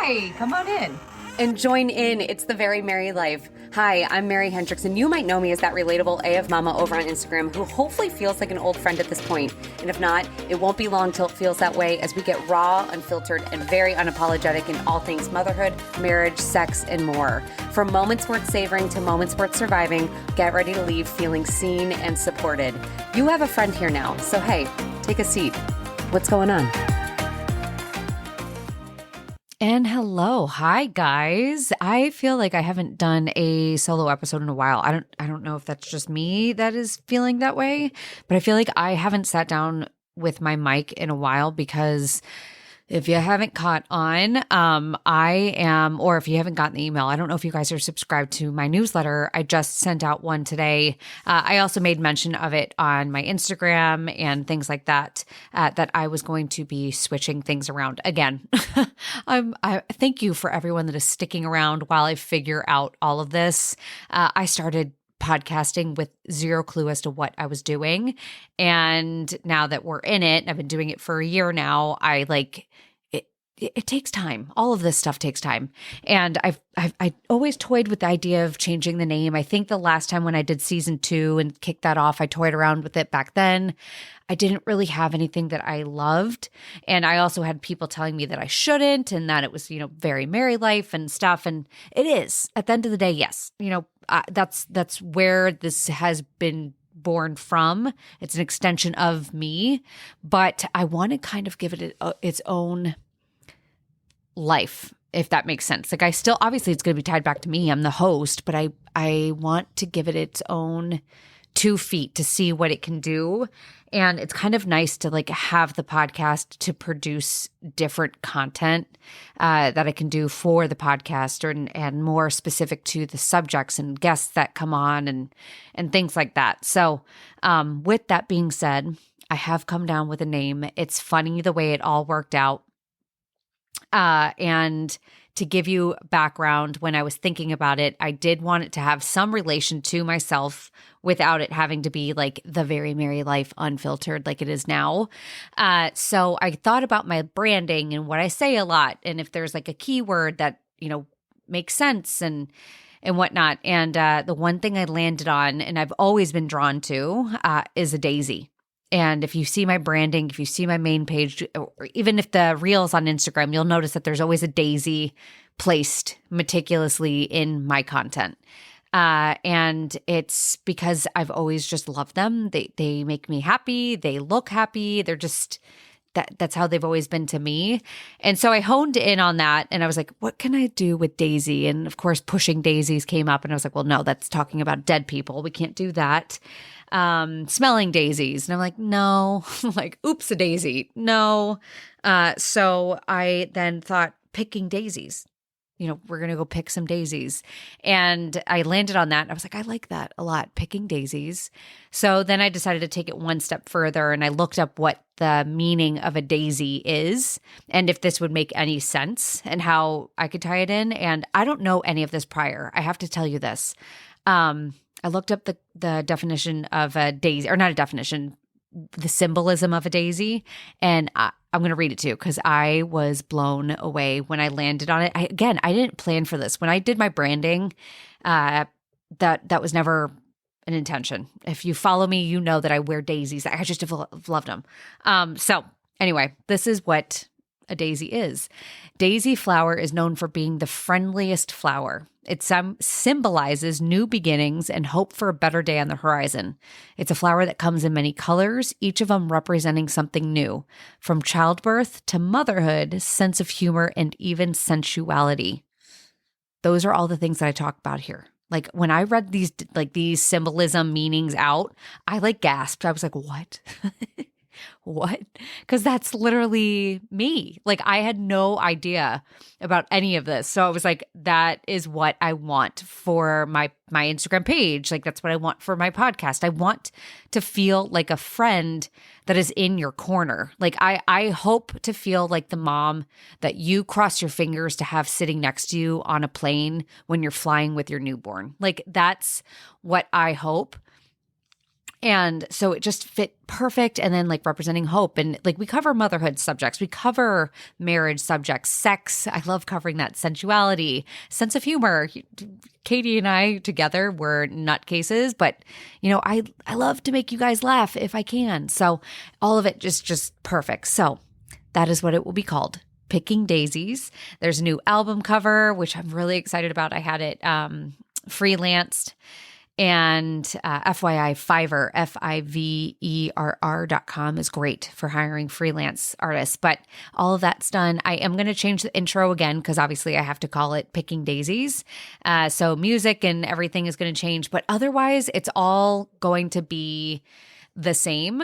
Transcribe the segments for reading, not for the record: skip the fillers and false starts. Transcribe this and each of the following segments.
Hi, come on in. And join in. It's the Very Merry Life. Hi, I'm Mary Hendricks, and you might know me as that relatable AF Mama over on Instagram who hopefully feels like an old friend at this point. And if not, it won't be long till it feels that way as we get raw, unfiltered, and very unapologetic in all things motherhood, marriage, sex, and more. From moments worth savoring to moments worth surviving, get ready to leave feeling seen and supported. You have a friend here now, so hey, take a seat. What's going on? And hello. Hi, guys. I feel like I haven't done a solo episode in a while. I don't know if that's just me that is feeling that way, but I feel like I haven't sat down with my mic in a while because if you haven't caught on, I am, or if you haven't gotten the email, I don't know if you guys are subscribed to my newsletter. I just sent out one today. I also made mention of it on my Instagram and things like that, that I was going to be switching things around again. I thank you for everyone that is sticking around while I figure out all of this. I started podcasting with zero clue as to what I was doing. And now that we're in it, I've been doing it for a year now, it takes time. All of this stuff takes time. And I always toyed with the idea of changing the name. I think the last time when I did season 2 and kicked that off, I toyed around with it back then. I didn't really have anything that I loved. And I also had people telling me that I shouldn't and that it was, Very Merry Life and stuff. And it is. At the end of the day, yes. That's where this has been born from. It's an extension of me. But I want to kind of give it its own life, if that makes sense. Like obviously it's going to be tied back to me. I'm the host, but I want to give it its own 2 feet to see what it can do. And it's kind of nice to have the podcast to produce different content that I can do for the podcast and more specific to the subjects and guests that come on and things like that. So with that being said, I have come down with a name. It's funny the way it all worked out. And to give you background, when I was thinking about it, I did want it to have some relation to myself without it having to be like the Very Merry Life unfiltered like it is now. So I thought about my branding and what I say a lot, and if there's a keyword that, makes sense and whatnot. And the one thing I landed on, and I've always been drawn to, is a daisy. And if you see my branding, if you see my main page, or even if the reels on Instagram, you'll notice that there's always a daisy placed meticulously in my content. And it's because I've always just loved them. They make me happy. They look happy. They're just, that's how they've always been to me. And so I honed in on that and I was like, what can I do with Daisy? And of course, pushing daisies came up and I was like, well, no, that's talking about dead people. We can't do that. Smelling daisies. And I'm like, no, oops, a daisy. No. So I then thought picking daisies, we're going to go pick some daisies. And I landed on that. I was like, I like that a lot, picking daisies. So then I decided to take it one step further and I looked up what the meaning of a daisy is and if this would make any sense and how I could tie it in. And I don't know any of this prior. I have to tell you this. I looked up the definition of a daisy, or not a definition, the symbolism of a daisy, and I'm going to read it too because I was blown away when I landed on it. I didn't plan for this. When I did my branding, that was never an intention. If you follow me, you know that I wear daisies. I just have loved them. So anyway, this is what a daisy is. Daisy flower is known for being the friendliest flower. It symbolizes new beginnings and hope for a better day on the horizon. It's a flower that comes in many colors, each of them representing something new, from childbirth to motherhood, sense of humor, and even sensuality. Those are all the things that I talk about here. When I read these symbolism meanings out, I gasped. I was like, what? What? Because that's literally me. I had no idea about any of this. So I was like, that is what I want for my Instagram page. That's what I want for my podcast. I want to feel like a friend that is in your corner. I hope to feel like the mom that you cross your fingers to have sitting next to you on a plane when you're flying with your newborn. That's what I hope. And so it just fit perfect. And then like representing hope, and like we cover motherhood subjects, we cover marriage subjects, sex. I love covering that, sensuality, sense of humor. Katie and I together were nutcases, but I love to make you guys laugh if I can. So all of it just perfect. So that is what it will be called. Picking Daisies. There's a new album cover, which I'm really excited about. I had it freelanced. And FYI, Fiverr, Fiverr.com is great for hiring freelance artists. But all of that's done. I am going to change the intro again because obviously I have to call it Picking Daisies. So music and everything is going to change. But otherwise, it's all going to be the same.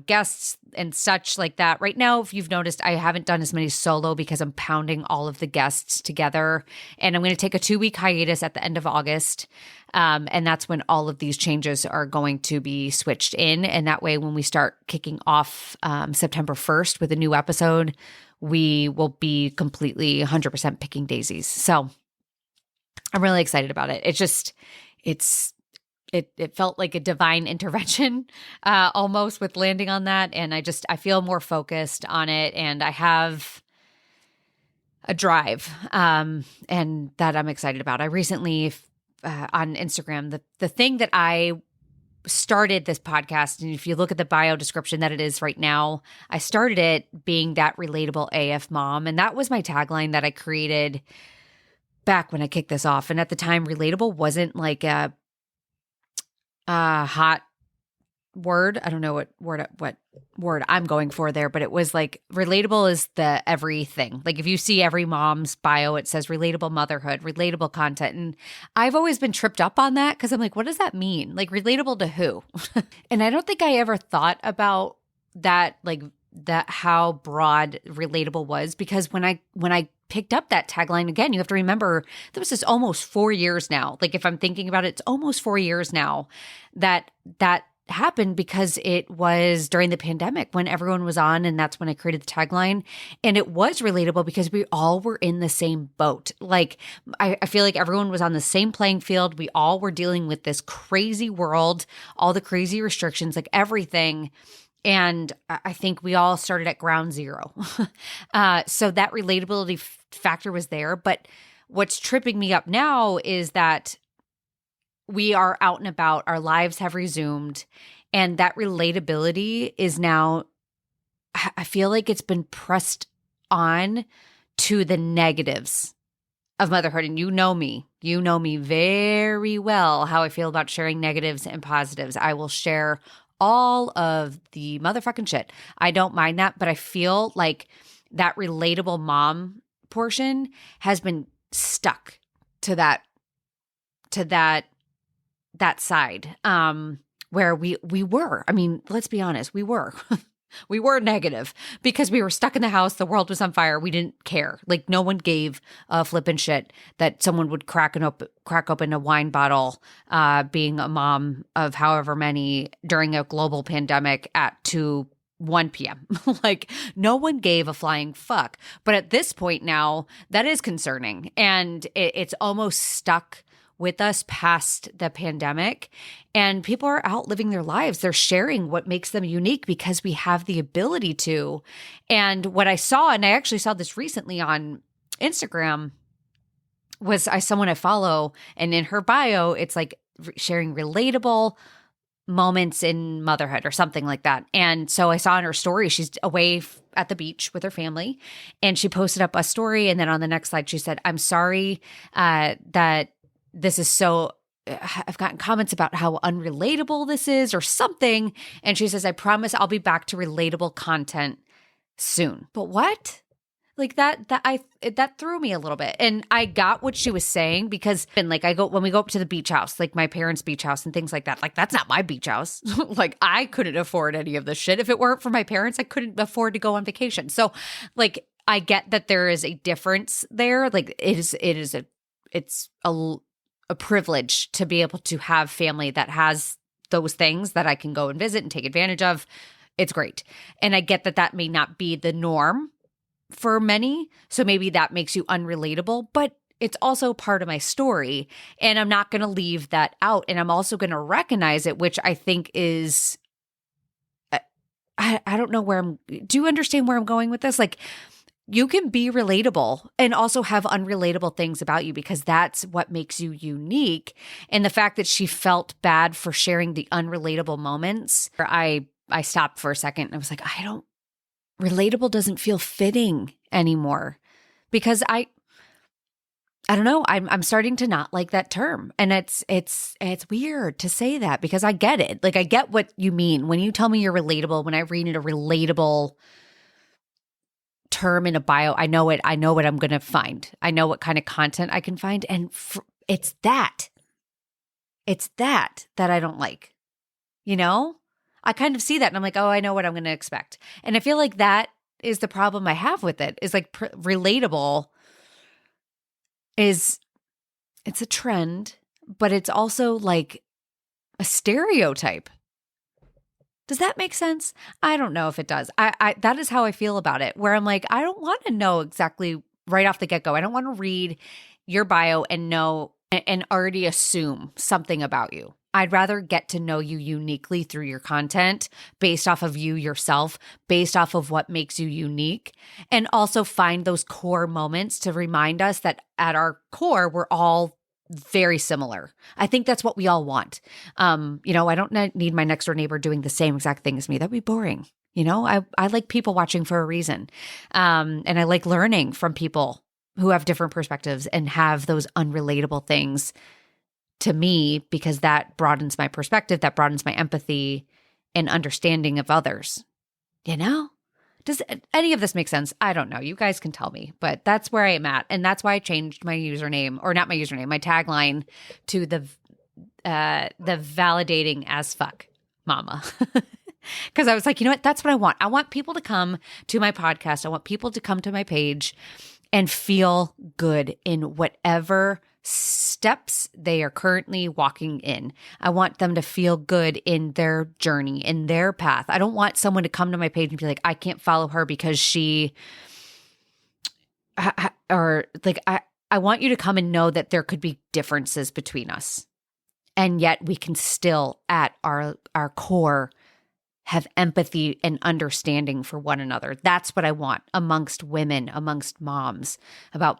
Guests and such like that. Right now, if you've noticed, I haven't done as many solo because I'm pounding all of the guests together. And I'm going to take a 2-week hiatus at the end of August. And that's when all of these changes are going to be switched in. And that way, when we start kicking off September 1st with a new episode, we will be completely 100% Picking Daisies. So I'm really excited about it. It felt like a divine intervention almost with landing on that. And I feel more focused on it, and I have a drive and that I'm excited about. I recently on Instagram, the thing that I started this podcast, and if you look at the bio description that it is right now, I started it being that relatable AF mom. And that was my tagline that I created back when I kicked this off. And at the time, relatable wasn't like a hot word. I don't know what word I'm going for there, but it was like relatable is the everything. Like if you see every mom's bio, it says relatable motherhood, relatable content. And I've always been tripped up on that because I'm like, what does that mean? Like relatable to who? And I don't think I ever thought about that, like that how broad relatable was, because when I picked up that tagline again, you have to remember that was just almost 4 years now. Like if I'm thinking about it, it's almost 4 years now that happened, because it was during the pandemic when everyone was on, and that's when I created the tagline. And it was relatable because we all were in the same boat. Like I feel like everyone was on the same playing field. We all were dealing with this crazy world, all the crazy restrictions, like everything. And I think we all started at ground zero. So that relatability factor was there. But what's tripping me up now is that we are out and about, our lives have resumed, and that relatability is now, I feel like it's been pressed on to the negatives of motherhood. And you know me very well how I feel about sharing negatives and positives. I will share all of the motherfucking shit. I don't mind that, but I feel like that relatable mom portion has been stuck to that side, where we were. I mean, let's be honest, we were. We were negative because we were stuck in the house. The world was on fire. We didn't care. Like no one gave a flippin' shit that someone would crack open a wine bottle, being a mom of however many during a global pandemic at 1 p.m. Like no one gave a flying fuck. But at this point now, that is concerning, and it's almost stuck with us past the pandemic, and people are out living their lives. They're sharing what makes them unique because we have the ability to. And what I saw, and I actually saw this recently on Instagram, was someone I follow, and in her bio, it's like sharing relatable moments in motherhood or something like that. And so I saw in her story, she's away at the beach with her family, and she posted up a story. And then on the next slide, she said, "I'm sorry that this is so, I've gotten comments about how unrelatable this is," or something. And she says, "I promise I'll be back to relatable content soon." But what? Like that threw me a little bit. And I got what she was saying, because when we go up to the beach house, like my parents' beach house and things like that, like that's not my beach house. Like I couldn't afford any of this shit. If it weren't for my parents, I couldn't afford to go on vacation. So like, I get that there is a difference there. Like it's a privilege to be able to have family that has those things that I can go and visit and take advantage of. It's great. And I get that may not be the norm for many. So maybe that makes you unrelatable, but it's also part of my story, and I'm not going to leave that out. And I'm also going to recognize it, which I think is, I don't know do you understand where I'm going with this? Like, you can be relatable and also have unrelatable things about you, because that's what makes you unique. And the fact that she felt bad for sharing the unrelatable moments, I stopped for a second and I was like, relatable doesn't feel fitting anymore, because I don't know. I'm starting to not like that term. And it's weird to say that, because I get it. Like, I get what you mean when you tell me you're relatable. When I read it, a relatable term in a bio, I know it. I know what I'm going to find. I know what kind of content I can find. And it's that I don't like, I kind of see that and I'm like, oh, I know what I'm going to expect. And I feel like that is the problem I have with it, is like relatable it's a trend, but it's also like a stereotype. Does that make sense? I don't know if it does. I that is how I feel about it, where I'm like, I don't want to know exactly right off the get-go. I don't want to read your bio and know and already assume something about you. I'd rather get to know you uniquely through your content, based off of you yourself, based off of what makes you unique, and also find those core moments to remind us that at our core, we're all very similar. I think that's what we all want. I don't need my next door neighbor doing the same exact thing as me. That'd be boring. I like people watching for a reason. And I like learning from people who have different perspectives and have those unrelatable things to me, because that broadens my perspective, that broadens my empathy and understanding of others. Does any of this make sense? I don't know. You guys can tell me, but that's where I am at. And that's why I changed my username, or not my username, my tagline to the validating as fuck mama. Because I was like, you know what? That's what I want. I want people to come to my podcast. I want people to come to my page and feel good in whatever steps they are currently walking in. I want them to feel good in their journey, in their path. I don't want someone to come to my page and be like, I can't follow her because she, or like, I want you to come and know that there could be differences between us. And yet we can still, at our core, have empathy and understanding for one another. That's what I want amongst women, amongst moms,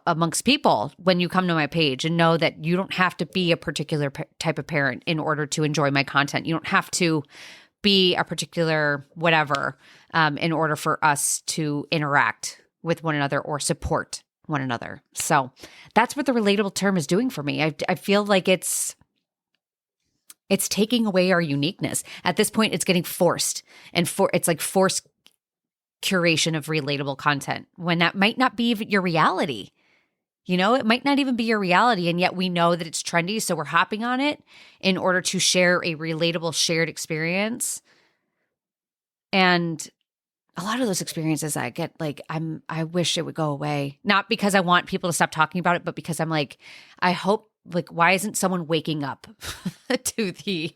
amongst people when you come to my page, and know that you don't have to be a particular type of parent in order to enjoy my content. You don't have to be a particular whatever in order for us to interact with one another or support one another. So that's what the relatable term is doing for me. I feel like it's taking away our uniqueness. At this point, it's getting forced, and it's like forced curation of relatable content when that might not be your reality. It might not even be your reality, and yet we know that it's trendy, so we're hopping on it in order to share a relatable shared experience. And a lot of those experiences I get, like, I wish it would go away. Not because I want people to stop talking about it, but because I'm like, I hope, like, why isn't someone waking up to the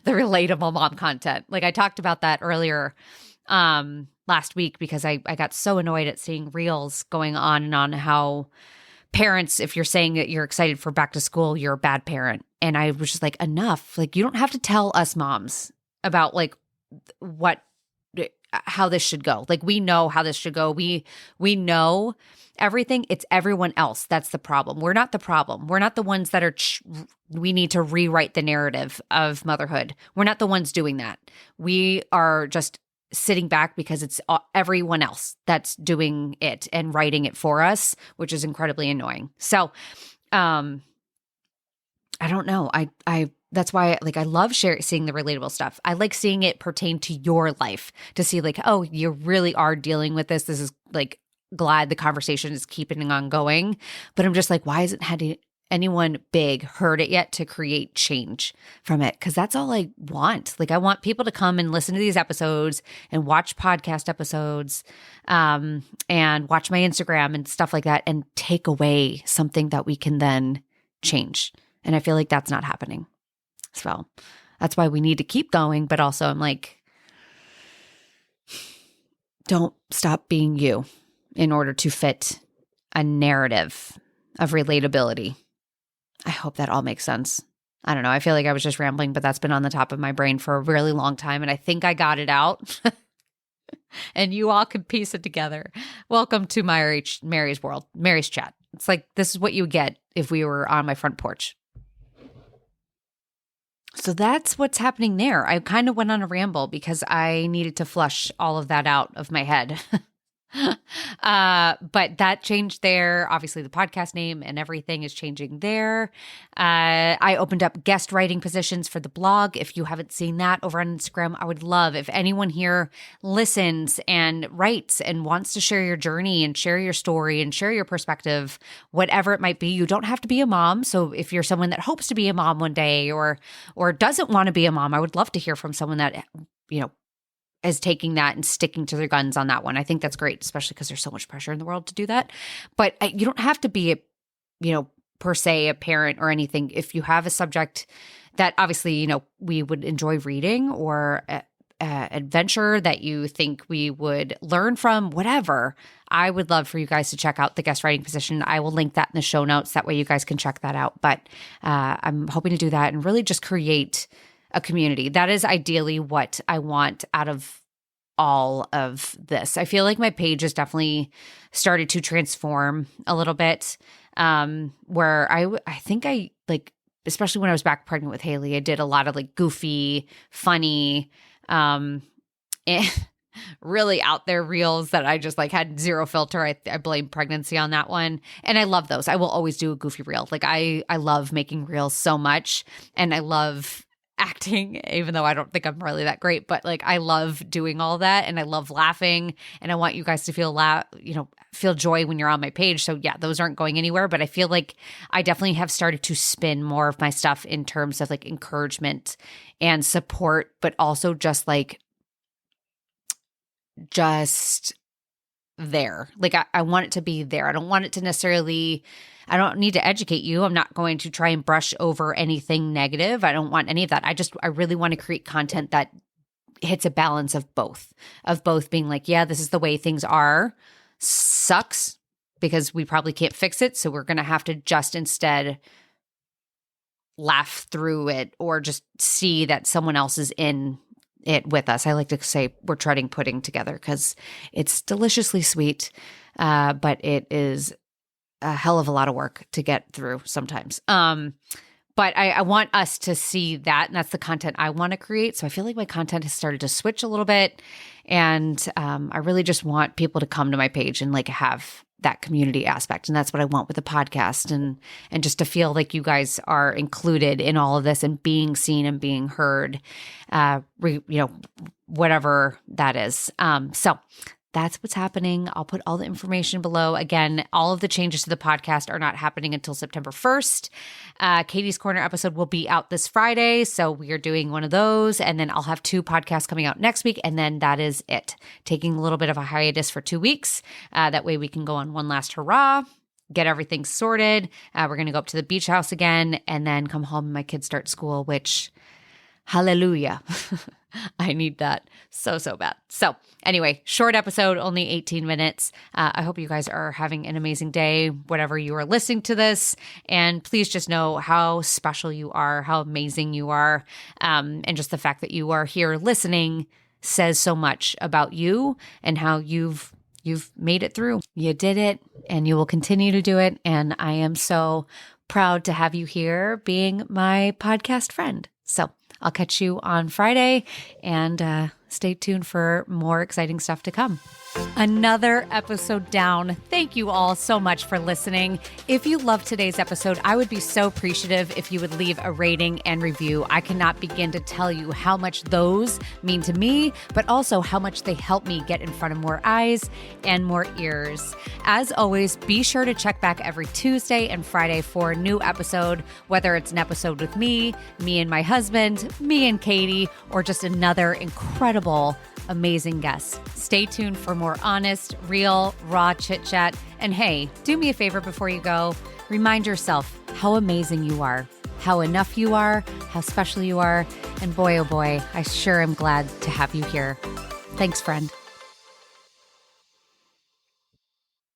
relatable mom content? Like, I talked about that earlier last week, because I got so annoyed at seeing reels going on and on how parents, if you're saying that you're excited for back to school, you're a bad parent. And I was just like, enough. Like, you don't have to tell us moms about like how this should go. Like, we know how this should go. We know everything. It's everyone else that's the problem. We're not the problem. We're not the ones that are we need to rewrite the narrative of motherhood. We're not the ones doing that. We are just sitting back because it's everyone else that's doing it and writing it for us, which is incredibly annoying. So, I don't know. I that's why, like, I love seeing the relatable stuff. I like seeing it pertain to your life, to see like, oh, you really are dealing with this. This is like, glad the conversation is keeping on going. But I'm just like, why hasn't anyone big heard it yet to create change from it? Because that's all I want. Like, I want people to come and listen to these episodes and watch podcast episodes and watch my Instagram and stuff like that, and take away something that we can then change. And I feel like that's not happening. So that's why we need to keep going. But also I'm like, don't stop being you in order to fit a narrative of relatability. I hope that all makes sense. I don't know. I feel like I was just rambling, but that's been on the top of my brain for a really long time. And I think I got it out and you all can piece it together. Welcome to Mary's world, Mary's chat. It's like, this is what you get if we were on my front porch. So that's what's happening there. I kind of went on a ramble because I needed to flush all of that out of my head. But that changed there. Obviously, the podcast name and everything is changing there. I opened up guest writing positions for the blog. If you haven't seen that over on Instagram, I would love if anyone here listens and writes and wants to share your journey and share your story and share your perspective, whatever it might be. You don't have to be a mom. So if you're someone that hopes to be a mom one day or doesn't want to be a mom, I would love to hear from someone that, is taking that and sticking to their guns on that one. I think that's great, especially because there's so much pressure in the world to do that. But you don't have to be, per se a parent or anything. If you have a subject that obviously, we would enjoy reading or adventure that you think we would learn from, whatever, I would love for you guys to check out the guest writing position. I will link that in the show notes. That way you guys can check that out. But I'm hoping to do that and really just create a community. That is ideally what I want out of all of this. I feel like my page has definitely started to transform a little bit, where I think I especially when I was back pregnant with Haley, I did a lot of goofy, funny, really out there reels that I just had zero filter. I blame pregnancy on that one. And I love those. I will always do a goofy reel. I love making reels so much, and I love acting, even though I don't think I'm really that great, but I love doing all that and I love laughing, and I want you guys to feel joy when you're on my page. So yeah, those aren't going anywhere, but I feel like I definitely have started to spin more of my stuff in terms of encouragement and support, but also just there. I want it to be there. I don't want it to necessarily, I don't need to educate you. I'm not going to try and brush over anything negative. I don't want any of that. I really want to create content that hits a balance of both being yeah, this is the way things are. Sucks because we probably can't fix it. So we're going to have to just instead laugh through it or just see that someone else is in it with us. I like to say we're treading pudding together because it's deliciously sweet, but it is a hell of a lot of work to get through sometimes. But I want us to see that, and that's the content I want to create. So I feel like my content has started to switch a little bit, and I really just want people to come to my page and have that community aspect. And that's what I want with the podcast, and just to feel like you guys are included in all of this and being seen and being heard, whatever that is. So that's what's happening. I'll put all the information below. Again, all of the changes to the podcast are not happening until September 1st. Katie's Corner episode will be out this Friday, so we are doing one of those, and then I'll have 2 podcasts coming out next week, and then that is it. Taking a little bit of a hiatus for 2 weeks. That way we can go on one last hurrah, get everything sorted. We're going to go up to the beach house again, and then come home and my kids start school, which, hallelujah. I need that so bad. So anyway, short episode, only 18 minutes. I hope you guys are having an amazing day, whatever you are listening to this. And please just know how special you are, how amazing you are. And just the fact that you are here listening says so much about you and how you've made it through. You did it, and you will continue to do it. And I am so proud to have you here being my podcast friend. So I'll catch you on Friday, and stay tuned for more exciting stuff to come. Another episode down. Thank you all so much for listening. If you loved today's episode, I would be so appreciative if you would leave a rating and review. I cannot begin to tell you how much those mean to me, but also how much they help me get in front of more eyes and more ears. As always, be sure to check back every Tuesday and Friday for a new episode, whether it's an episode with me and my husband, me and Katie, or just another incredible, amazing guest. Stay tuned for more honest, real, raw chit chat. And hey, do me a favor before you go. Remind yourself how amazing you are, how enough you are, how special you are. And boy, oh boy, I sure am glad to have you here. Thanks, friend.